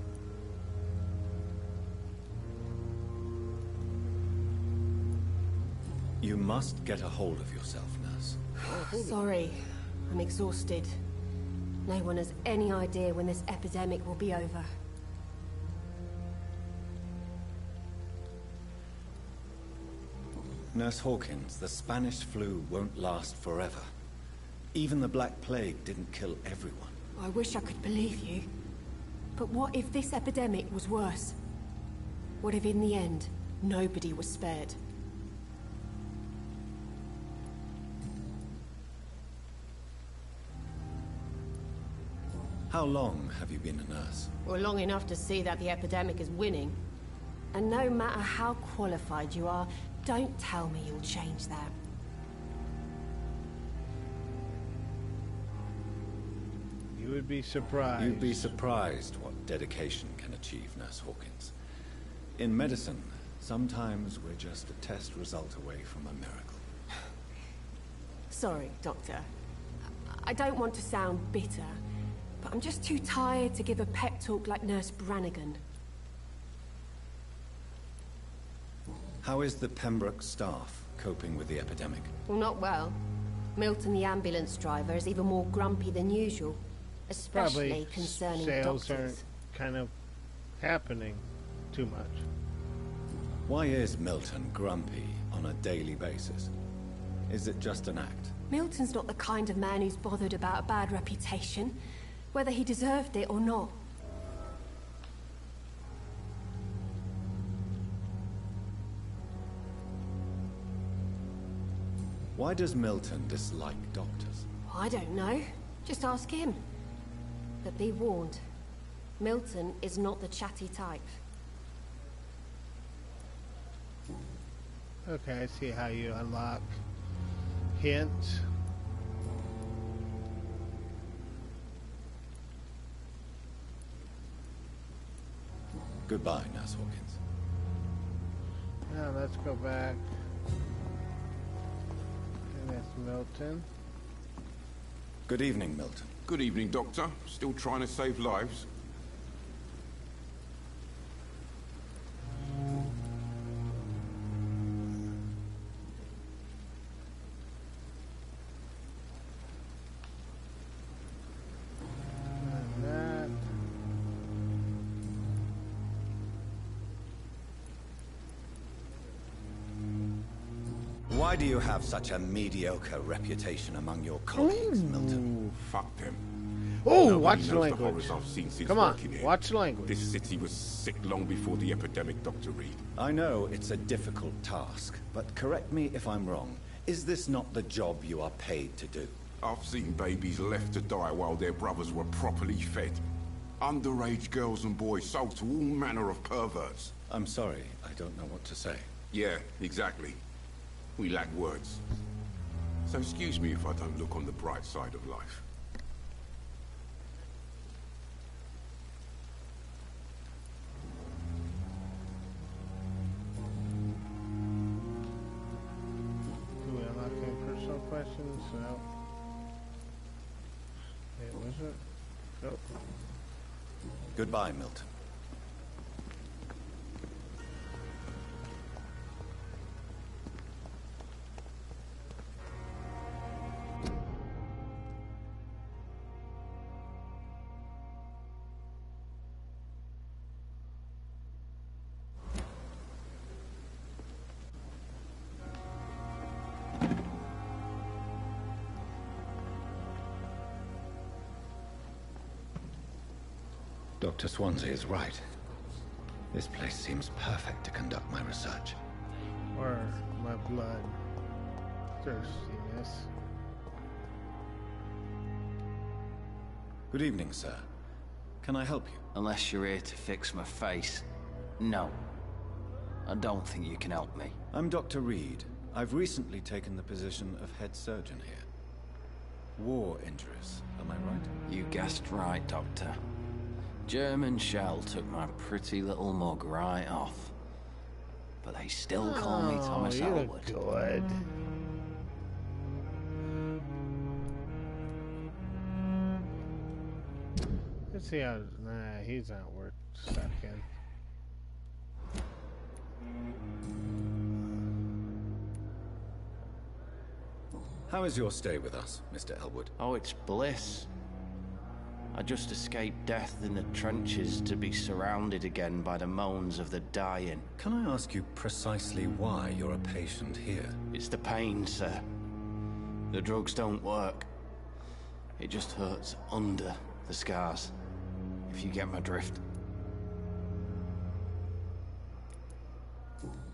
You must get a hold of yourself, nurse. Sorry, I'm exhausted. No one has any idea when this epidemic will be over. Nurse Hawkins, the Spanish flu won't last forever. Even the Black Plague didn't kill everyone. I wish I could believe you. But what if this epidemic was worse? What if in the end, nobody was spared? How long have you been a nurse? Well, long enough to see that the epidemic is winning. And no matter how qualified you are, don't tell me you'll change that. You would be surprised. You'd be surprised what dedication can achieve, Nurse Hawkins. In medicine, sometimes we're just a test result away from a miracle. Sorry, Doctor. I don't want to sound bitter, but I'm just too tired to give a pep talk like Nurse Brannigan. How is the Pembroke staff coping with the epidemic? Well, not well. Milton, the ambulance driver, is even more grumpy than usual. Especially Probably concerning sales doctors. aren't kind of happening too much. Why is Milton grumpy on a daily basis? Is it just an act? Milton's not the kind of man who's bothered about a bad reputation, whether he deserved it or not. Why does Milton dislike doctors? I don't know. Just ask him. But be warned, Milton is not the chatty type. Okay, I see how you unlock hints. Goodbye, Nurse Hawkins. Now let's go back. And that's Milton. Good evening, Milton. Good evening, Doctor. Still trying to save lives? And that. Why do you have such a mediocre reputation among your colleagues, Milton? Fuck them. Oh, Nobody watch knows the the language. horrors I've seen since Come on, working here. watch the language. This city was sick long before the epidemic, Dr. Reed. I know it's a difficult task, but correct me if I'm wrong. Is this not the job you are paid to do? I've seen babies left to die while their brothers were properly fed. Underage girls and boys sold to all manner of perverts. I'm sorry, I don't know what to say. Yeah, exactly. We lack words. So excuse me if I don't look on the bright side of life. questions? No. Wait, was it? Nope. Goodbye, Milton. Dr. Swansea is right. This place seems perfect to conduct my research. Or my blood thirstiness. Good evening, sir. Can I help you? Unless you're here to fix my face. No. I don't think you can help me. I'm Dr. Reed. I've recently taken the position of head surgeon here. War injuries, am I right? You guessed right, Doctor. German shell took my pretty little mug right off. But they still call me Thomas you Elwood. look good. Let's see how... Nah, he's not worth sucking. How is your stay with us, Mr. Elwood? Oh, it's bliss. I just escaped death in the trenches to be surrounded again by the moans of the dying. Can I ask you precisely why you're a patient here? It's the pain, sir. The drugs don't work. It just hurts under the scars, if you get my drift.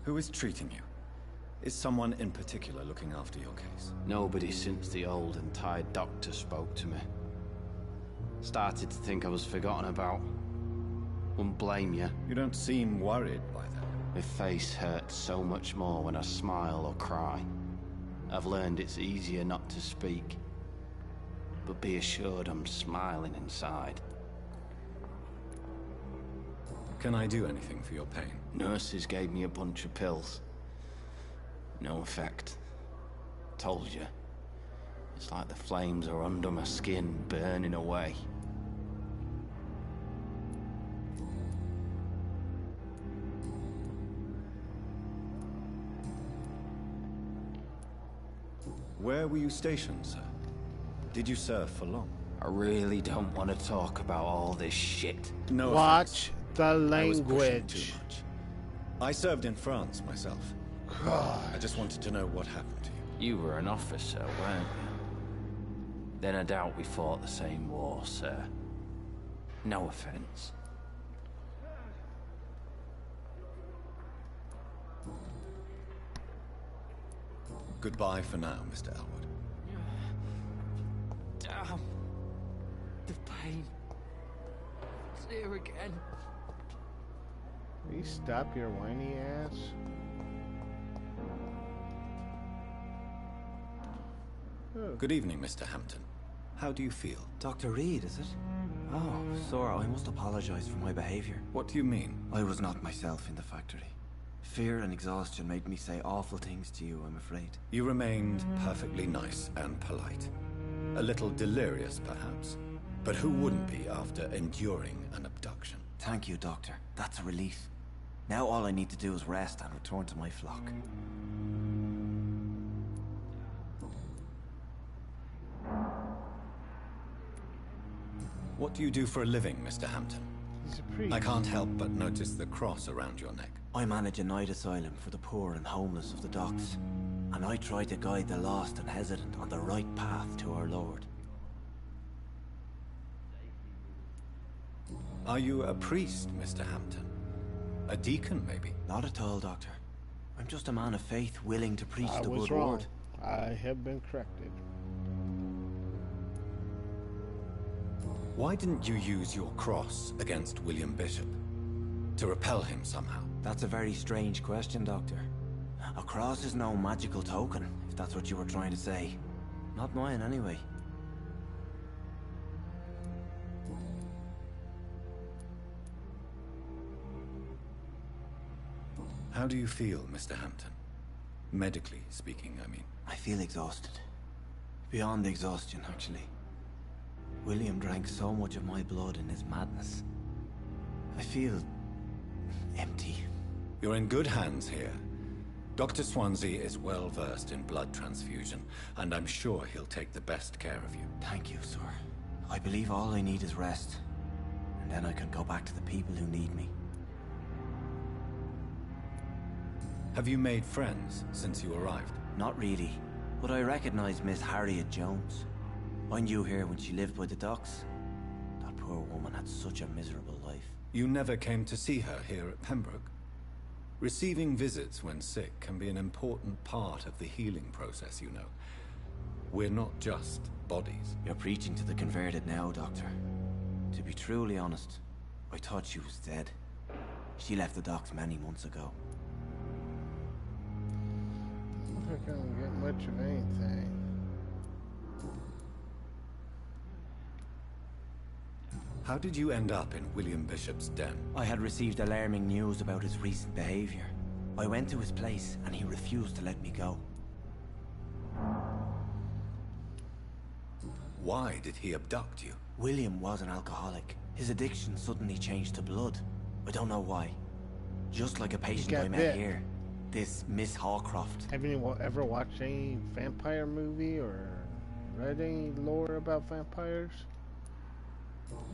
Who is treating you? Is someone in particular looking after your case? Nobody since the old and tired doctor spoke to me. Started to think I was forgotten about. Wouldn't blame you. You don't seem worried by that. My face hurts so much more when I smile or cry. I've learned it's easier not to speak. But be assured I'm smiling inside. Can I do anything for your pain? Nurses gave me a bunch of pills. No effect. Told you. It's like the flames are under my skin, burning away. Where were you stationed, sir? Did you serve for long? I really don't want to talk about all this shit. No Watch offense. the I was pushing language. too much. I served in France myself. God. I just wanted to know what happened to you. You were an officer, weren't you? Then I doubt we fought the same war, sir. No offense. Goodbye for now, Mr. Elwood. Damn. The pain. It's here again. Will you stop your whiny ass? Oh. Good evening, Mr. Hampton. How do you feel? Dr. Reed, is it? Oh, Sora, I must apologize for my behavior. What do you mean? I was not myself in the factory. Fear and exhaustion made me say awful things to you, I'm afraid. You remained perfectly nice and polite. A little delirious, perhaps. But who wouldn't be after enduring an abduction? Thank you, Doctor. That's a relief. Now all I need to do is rest and return to my flock. What do you do for a living, Mr. Hampton? He's a priest. I can't help but notice the cross around your neck. I manage a night asylum for the poor and homeless of the docks. And I try to guide the lost and hesitant on the right path to our Lord. Are you a priest, Mr. Hampton? A deacon, maybe? Not at all, Doctor. I'm just a man of faith willing to preach I the was good wrong. word. I have been corrected. Why didn't you use your cross against William Bishop? To repel him somehow? That's a very strange question, Doctor. A cross is no magical token, if that's what you were trying to say. Not mine, anyway. How do you feel, Mr. Hampton? Medically speaking, I mean. I feel exhausted. Beyond exhaustion, actually. William drank so much of my blood in his madness. I feel empty. You're in good hands here. Dr. Swansea is well versed in blood transfusion, and I'm sure he'll take the best care of you. Thank you, sir. I believe all I need is rest. And then I can go back to the people who need me. Have you made friends since you arrived? Not really, but I recognize Miss Harriet Jones. I knew her when she lived by the docks. That poor woman had such a miserable life. You never came to see her here at Pembroke? Receiving visits when sick can be an important part of the healing process, you know. We're not just bodies. You're preaching to the converted now, Doctor. To be truly honest, I thought she was dead. She left the docks many months ago. I don't think I'm gonna get much of anything. How did you end up in William Bishop's den? I had received alarming news about his recent behavior. I went to his place and he refused to let me go. Why did he abduct you? William was an alcoholic. His addiction suddenly changed to blood. I don't know why. Just like a patient I met here. This Miss Hawcroft. Have you ever watched any vampire movie or read any lore about vampires?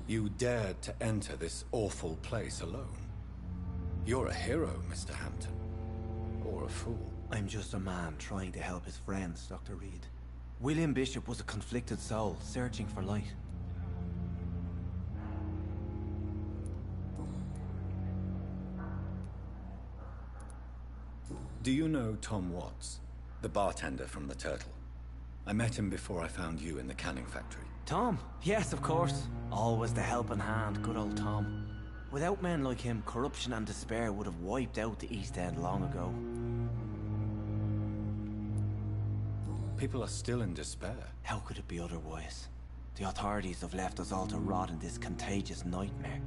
You dared to enter this awful place alone. You're a hero, Mr. Hampton. Or a fool. I'm just a man trying to help his friends, Dr. Reed. William Bishop was a conflicted soul, searching for light. Do you know Tom Watts, the bartender from the Turtle? I met him before I found you in the canning factory. Tom? Yes, of course. Always the helping hand, good old Tom. Without men like him, corruption and despair would have wiped out the East End long ago. People are still in despair. How could it be otherwise? The authorities have left us all to rot in this contagious nightmare.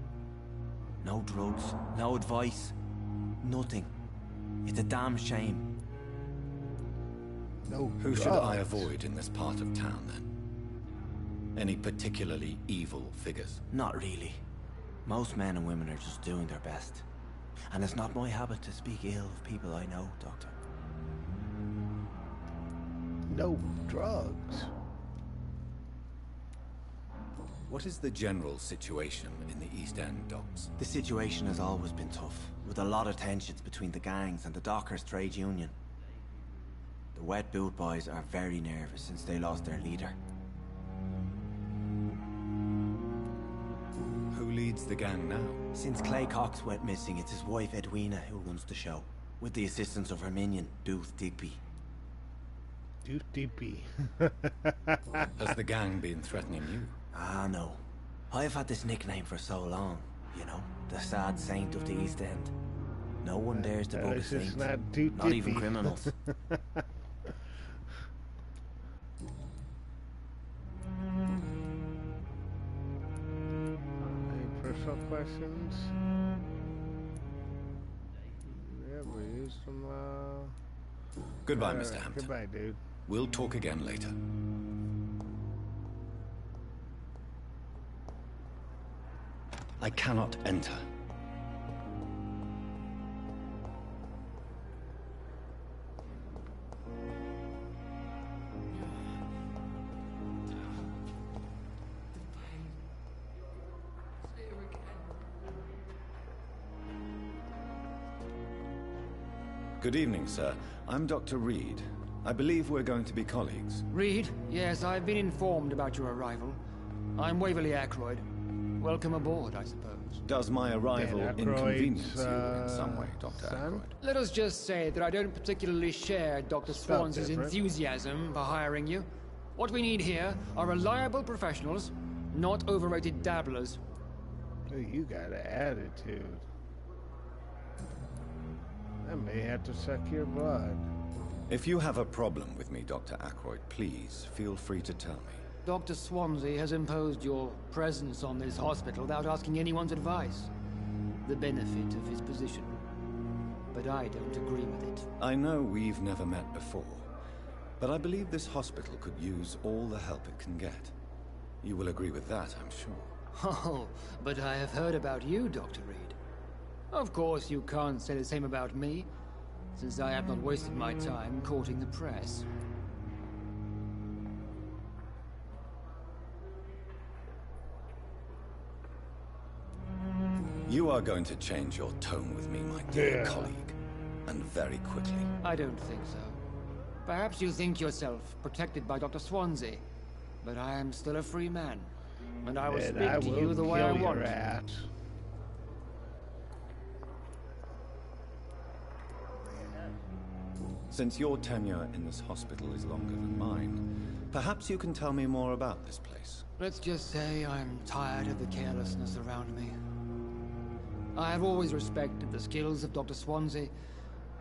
No drugs, no advice, nothing. It's a damn shame. No Who drugs. should I avoid in this part of town, then? Any particularly evil figures? Not really. Most men and women are just doing their best. And it's not my habit to speak ill of people I know, Doctor. No drugs. What is the general situation in the East End docks? The situation has always been tough, with a lot of tensions between the gangs and the Dockers' trade union. The Wet Boot Boys are very nervous since they lost their leader. Who leads the gang now? Since Clay Cox went missing, it's his wife Edwina who runs the show, with the assistance of her minion, Booth Digby. Booth Digby. Has the gang been threatening you? Ah, no. I've had this nickname for so long, you know, the sad saint of the East End. No one dares to bug a saint, not even criminals. Any personal questions? Yeah, we used them. Goodbye, Mr. Hampton. Goodbye, dude. We'll talk again later. I cannot enter. Good evening, sir. I'm Dr. Reed. I believe we're going to be colleagues. Reed? Yes, I've been informed about your arrival. I'm Waverly Ackroyd. Welcome aboard, I suppose. Does my arrival inconvenience you in some way, Dr. Ackroyd? Let us just say that I don't particularly share Dr. Swansea's enthusiasm for hiring you. What we need here are reliable professionals, not overrated dabblers. Oh, you got an attitude. I may have to suck your blood. If you have a problem with me, Dr. Ackroyd, please feel free to tell me. Dr. Swansea has imposed your presence on this hospital without asking anyone's advice. The benefit of his position. But I don't agree with it. I know we've never met before, But I believe this hospital could use all the help it can get. You will agree with that, I'm sure. Oh, but I have heard about you, Dr. Reed. Of course, you can't say the same about me, since I have not wasted my time courting the press. You are going to change your tone with me, my dear colleague, and very quickly. I don't think so. Perhaps you think yourself protected by Dr. Swansea, but I am still a free man, and I will speak to you the way I want. Since your tenure in this hospital is longer than mine, perhaps you can tell me more about this place. Let's just say I'm tired of the carelessness around me. I have always respected the skills of Dr. Swansea,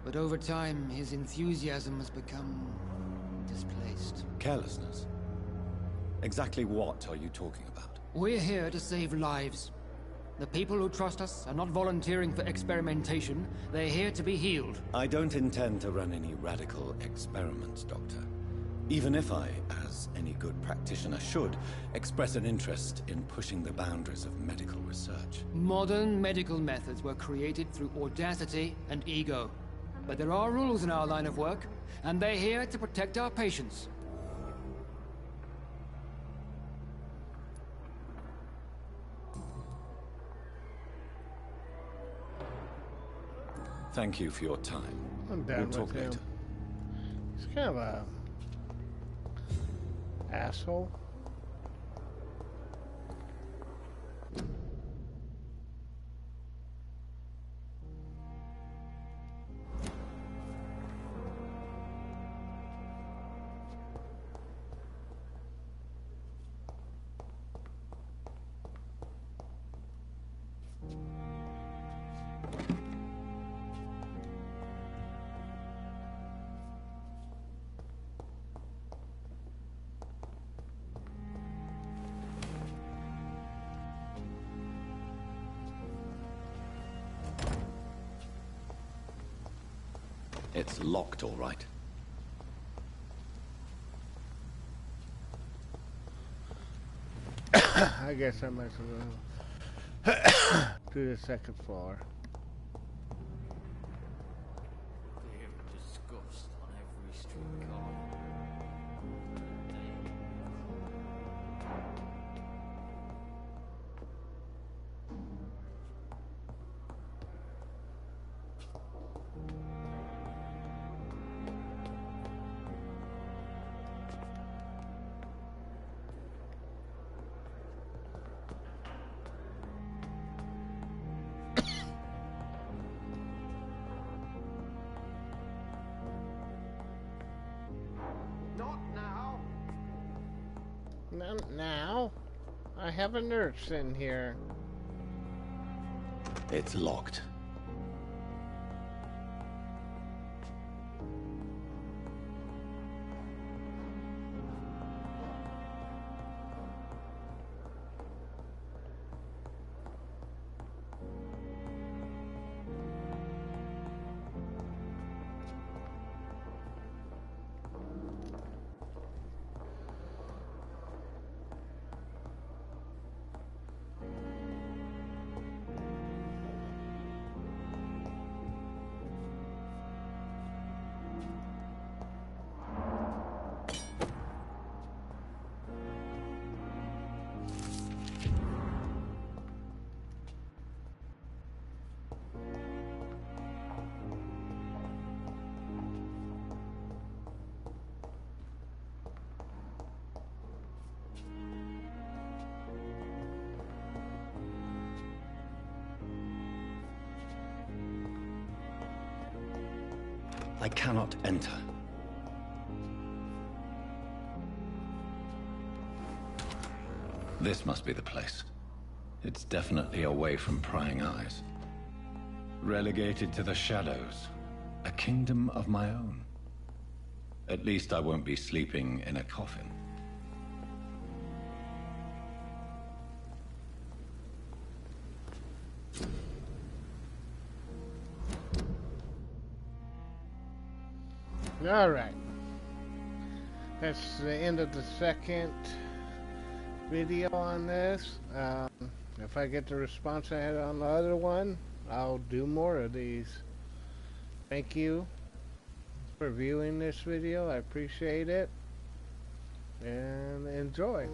but over time his enthusiasm has become displaced. Carelessness? Exactly what are you talking about? We're here to save lives. The people who trust us are not volunteering for experimentation. They're here to be healed. I don't intend to run any radical experiments, Doctor. Even if I, as any good practitioner should, express an interest in pushing the boundaries of medical research. Modern medical methods were created through audacity and ego. But there are rules in our line of work, and they're here to protect our patients. Thank you for your time. I'm done We'll talk with him. later. He's kind of a asshole. It's locked, all right. I guess I might as well do the second floor. Disgust on every streetcar. Not now. I have a nurse in here. It's locked. I cannot enter. This must be the place. It's definitely away from prying eyes. Relegated to the shadows. A kingdom of my own. At least I won't be sleeping in a coffin. All right. That's the end of the second video on this. If I get the response I had on the other one, I'll do more of these. Thank you for viewing this video. I appreciate it. And enjoy.